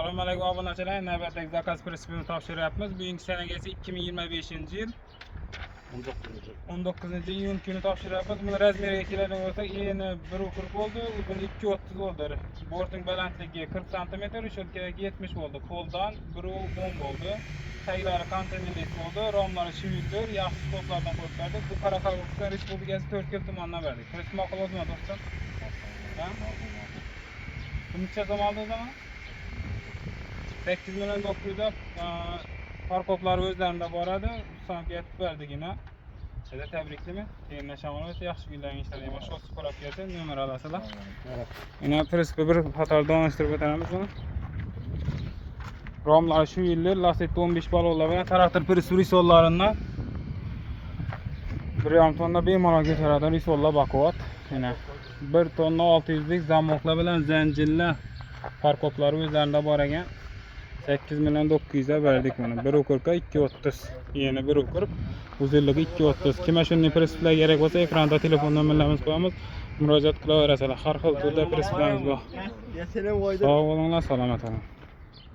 Assalomu alaykum obunachilar. Navbatdagi zakaz prinsipini topshiryapmiz. Bugungi sanaga esa 2025-yil 19-iyun kuni topshiryapmiz. Buni razmeriga keladigan bo'lsak, eni 1.40 bo'ldi, uzunligi 2.30 bo'ldi. Borting balandligi 40 sm, sho'lkaligi 70 bo'ldi. Qo'ldan 1.10 bo'ldi. Taglari konteynerlik bo'ldi. Romlari shivildir, yaxshi stoplardan qo'yiladi. Bu Qoraqalpog'iston Respublikasi To'rtko'l tumanidan berdik. Prinsip ma'qul bo'ldimi, do'stlar? Ha? Buncha zamonda o'zimi? 8 million 900 da parkovlar o'zlarida boradi. Songa yetib berdigina. Size tebriklimi? Keyinlashamoz yaxshi kunlarga ishlaymiz. Boshqa so'rab kelsa, nomer olasizlar. Yana prinsipni bir qator davomlashtirib o'tamiz buni. Romlar shu yillar lastik 15 balonlar bilan traktor prinsip risollaridan 1,5 tonna bemalol ko'taradi risollar bakovat. Yana 1 tonna 600 lik zamoklar bilan zanjirlar parkovlar o'zlarida bor ekan. 8 million 900 da verdik buni. 1.40 2.30. Yeni 1.40. Uzunligi 2.30. Kimga shunday prinsiplar kerak bo'lsa, ekranda telefon nomerlarimiz qo'yamiz. Murojaat qilaverasizlar. Har xil turda prinsiplarimiz bor. Sog' bo'linglar, salomat bo'ling.